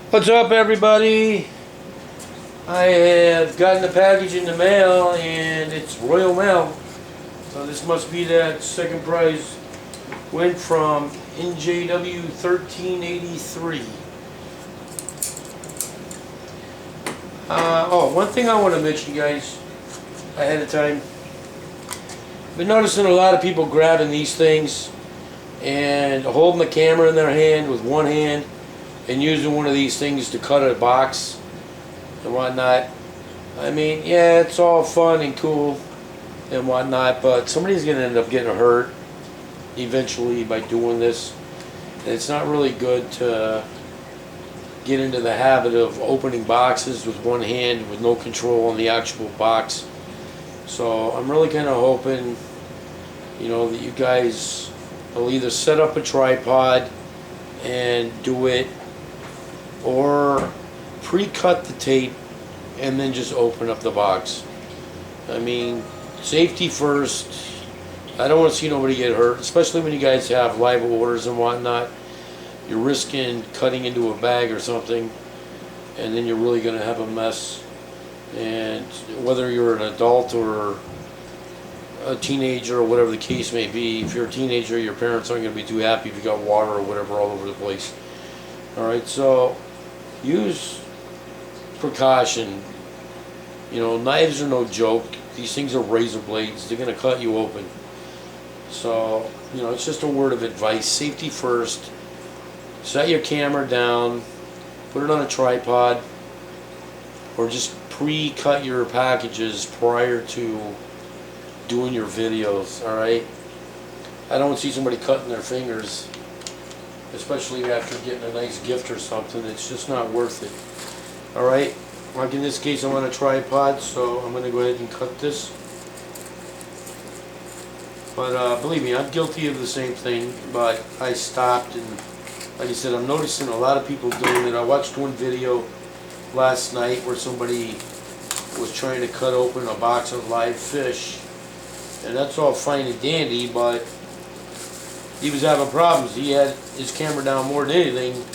What's up, everybody? I have gotten a package in the mail and it's Royal Mail. So this must be that second prize win from NJW 1383. One thing I want to mention, guys, ahead of time. I've been noticing a lot of people grabbing these things and holding the camera in their hand with one hand and using one of these things to cut a box and whatnot. I mean, yeah, it's all fun and cool and whatnot, but somebody's going to end up getting hurt eventually by doing this. And it's not really good to get into the habit of opening boxes with one hand with no control on the actual box. So I'm really kind of hoping, that you guys will either set up a tripod and do it, or pre-cut the tape and then just open up the box. I mean, safety first. I don't want to see nobody get hurt, especially when you guys have live orders and whatnot. You're risking cutting into a bag or something, and then you're really going to have a mess. And whether you're an adult or a teenager or whatever the case may be, if you're a teenager, your parents aren't going to be too happy if you got water or whatever all over the place. Alright, so use precaution. Knives are no joke. These things are razor blades. They're going to cut you open. So, it's just a word of advice. Safety first. Set your camera down. Put it on a tripod. Or just pre-cut your packages prior to doing your videos. Alright? I don't see somebody cutting their fingers, especially after getting a nice gift or something. It's just not worth it. Alright, like in this case I'm on a tripod, so I'm going to go ahead and cut this. But believe me, I'm guilty of the same thing, but I stopped, and like I said, I'm noticing a lot of people doing it. I watched one video last night where somebody was trying to cut open a box of live fish, and that's all fine and dandy, but he was having problems. He had his camera down more than anything.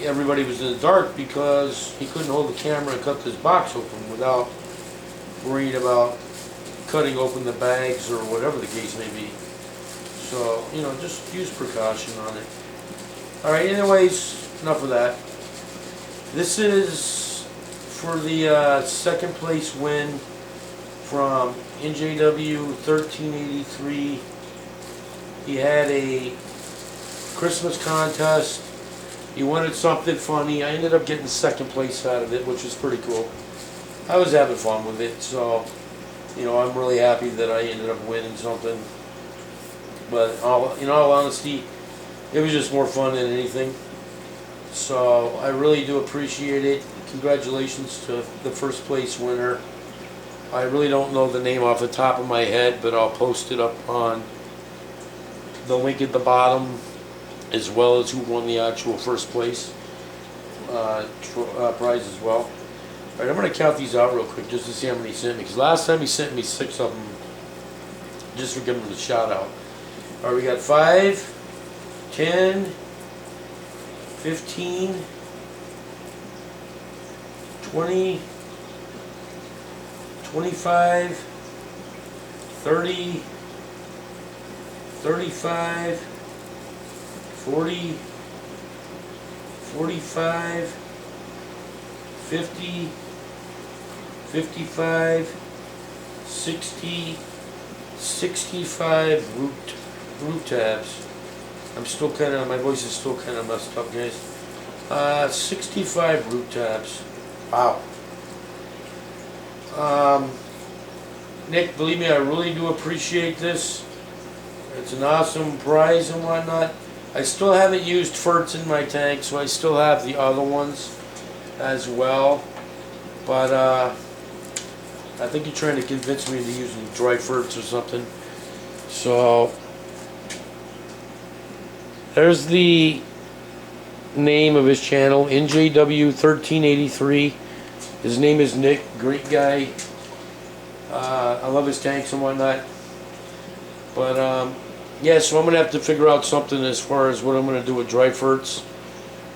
Everybody was in the dark because he couldn't hold the camera and cut this box open without worrying about cutting open the bags or whatever the case may be. So, just use precaution on it. Alright, anyways, enough of that. This is for the second place win from NJW 1383. He had a Christmas contest. He wanted something funny. I ended up getting second place out of it, which was pretty cool. I was having fun with it, so I'm really happy that I ended up winning something. But in all honesty, it was just more fun than anything. So I really do appreciate it. Congratulations to the first place winner. I really don't know the name off the top of my head, but I'll post it up on the link at the bottom, as well as who won the actual first place prize as well. Alright, I'm going to count these out real quick just to see how many he sent me, because last time he sent me 6 of them just for giving them a shout out. Alright, we got 5, 10, 15, 20, 25, 30, 35, 40, 45, 50, 55, 60, 65 root tabs. My voice is still kind of messed up, guys. 65 root tabs. Wow. Nick, believe me, I really do appreciate this. It's an awesome prize and whatnot. I still haven't used ferts in my tank, so I still have the other ones as well. But I think you're trying to convince me into using dry ferts or something. So there's the name of his channel, NJW 1383. His name is Nick. Great guy. I love his tanks and whatnot. But yeah, so I'm going to have to figure out something as far as what I'm going to do with dry ferts.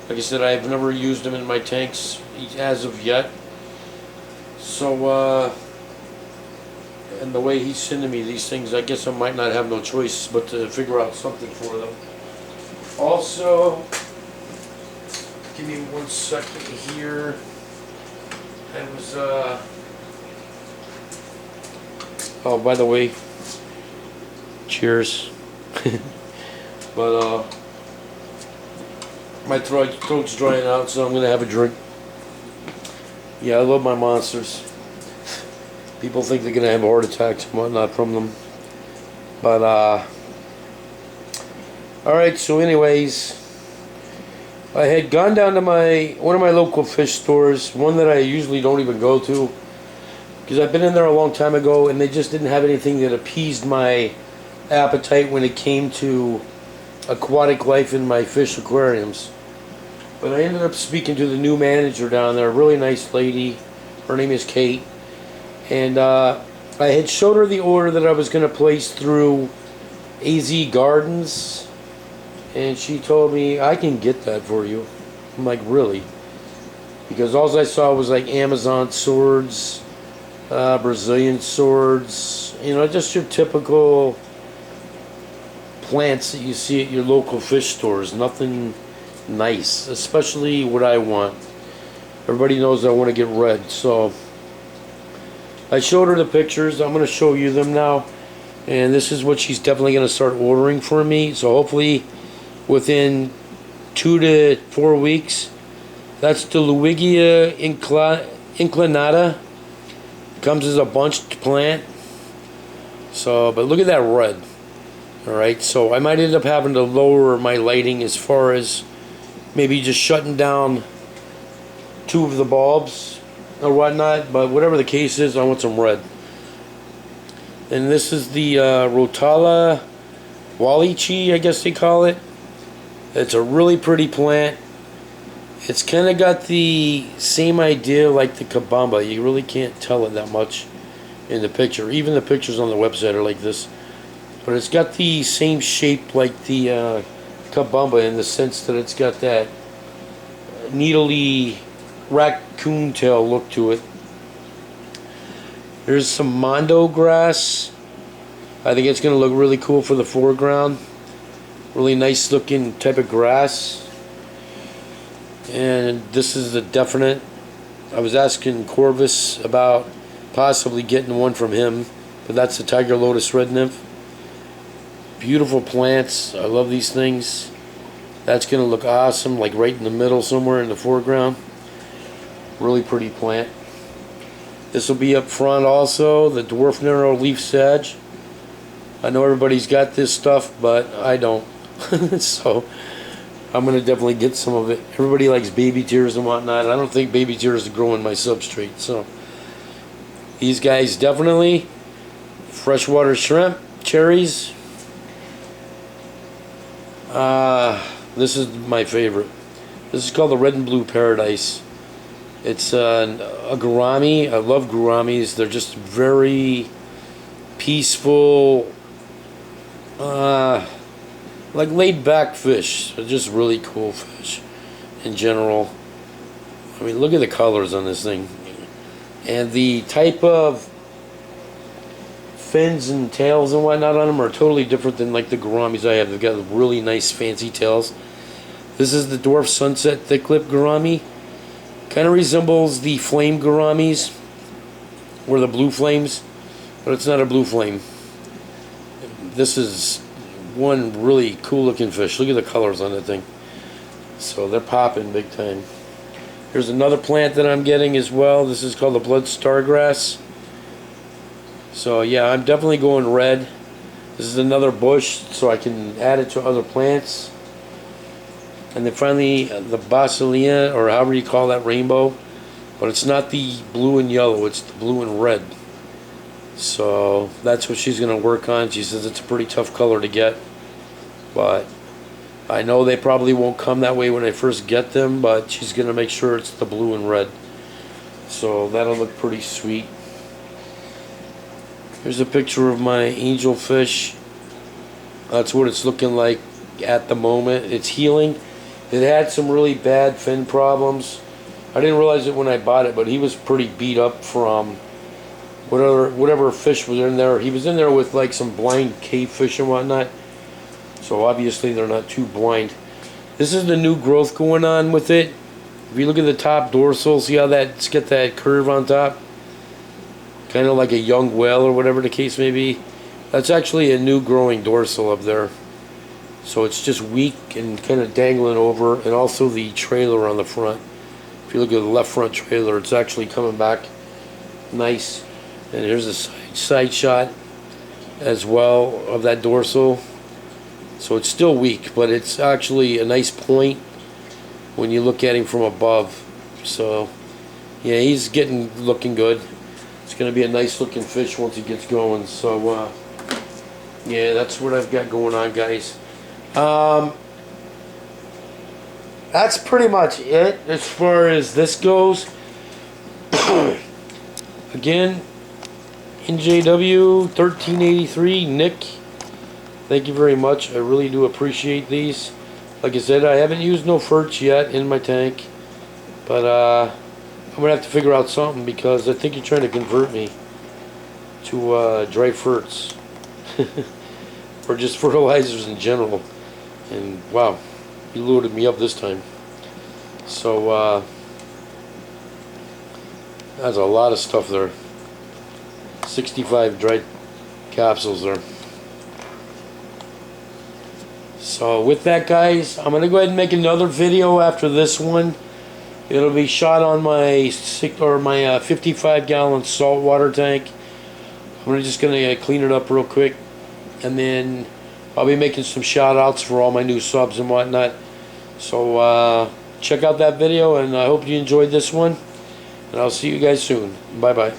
Like I said, I've never used them in my tanks as of yet. So, and the way he's sending me these things, I guess I might not have no choice but to figure out something for them. Also, give me 1 second here. I was, oh, by the way, cheers. But, my throat's drying out, so I'm gonna have a drink. Yeah, I love my monsters. People think they're gonna have heart attacks and whatnot from them. But, alright, so anyways, I had gone down to one of my local fish stores, one that I usually don't even go to, because I've been in there a long time ago and they just didn't have anything that appeased my appetite when it came to aquatic life in my fish aquariums. But I ended up speaking to the new manager down there, a really nice lady. Her name is Kate. And I had showed her the order that I was going to place through AZ Gardens. And she told me, I can get that for you. I'm like, really? Because all I saw was like Amazon swords, Brazilian swords, you know, just your typical plants that you see at your local fish stores. Nothing nice, especially what I want. Everybody knows I want to get red, so I showed her the pictures. I'm going to show you them now, and this is what she's definitely going to start ordering for me. So hopefully within 2 to 4 weeks. That's the Luigia inclinata. Comes as a bunched plant. So, but look at that red. Alright, so I might end up having to lower my lighting as far as maybe just shutting down 2 of the bulbs or whatnot, but whatever the case is, I want some red. And this is the Rotala Wallichi, I guess they call it. It's a really pretty plant. It's kind of got the same idea like the Kabamba. You really can't tell it that much in the picture. Even the pictures on the website are like this. But it's got the same shape like the Kabamba in the sense that it's got that needly raccoon tail look to it. There's some Mondo grass. I think it's going to look really cool for the foreground. Really nice looking type of grass. And this is a definite. I was asking Corvus about possibly getting one from him, but that's the Tiger Lotus Red Nymph. Beautiful plants. I love these things. That's going to look awesome, like right in the middle somewhere in the foreground. Really pretty plant. This will be up front also, the Dwarf Narrow Leaf Sage. I know everybody's got this stuff, but I don't. So I'm going to definitely get some of it. Everybody likes baby tears and whatnot. I don't think baby tears grow in my substrate. So these guys definitely. Freshwater shrimp, cherries. This is my favorite. This is called the Red and Blue Paradise. It's a gourami. I love gouramis. They're just very peaceful, like laid back fish. They're just really cool fish in general. I mean, look at the colors on this thing. And the type of fins and tails and whatnot on them are totally different than like the gouramis I have. They've got really nice fancy tails. This is the Dwarf Sunset Thick Lip Gourami. Kind of resembles the flame gouramis, or the blue flames, but it's not a blue flame. This is one really cool looking fish. Look at the colors on that thing. So they're popping big time. Here's another plant that I'm getting as well. This is called the Blood Stargrass. So yeah, I'm definitely going red. This is another bush, so I can add it to other plants. And then finally, the Basilia, or however you call that rainbow. But it's not the blue and yellow, it's the blue and red. So that's what she's going to work on. She says it's a pretty tough color to get. But I know they probably won't come that way when I first get them, but she's going to make sure it's the blue and red. So that'll look pretty sweet. Here's a picture of my angelfish. That's what it's looking like at the moment. It's healing. It had some really bad fin problems. I didn't realize it when I bought it, but he was pretty beat up from whatever fish was in there. He was in there with like some blind cave fish and whatnot. So obviously they're not too blind. This is the new growth going on with it. If you look at the top dorsal, see how that's got that curve on top? Kind of like a young whale or whatever the case may be. That's actually a new growing dorsal up there. So it's just weak and kind of dangling over, and also the trailer on the front. If you look at the left front trailer, it's actually coming back nice. And here's a side shot as well of that dorsal. So it's still weak, but it's actually a nice point when you look at him from above. So yeah, he's looking good. It's going to be a nice looking fish once he gets going. So yeah, that's what I've got going on, guys. That's pretty much it as far as this goes. Again, NJW 1383 Nick, thank you very much. I really do appreciate these. Like I said, I haven't used no ferts yet in my tank, but I'm gonna have to figure out something, because I think you're trying to convert me to dry ferts or just fertilizers in general. And wow, you loaded me up this time. So that's a lot of stuff there. 65 dried capsules there. So with that, guys, I'm gonna go ahead and make another video after this one. It'll be shot on my 55-gallon saltwater tank. I'm just gonna clean it up real quick, and then I'll be making some shout outs for all my new subs and whatnot. So check out that video, and I hope you enjoyed this one, and I'll see you guys soon. Bye bye.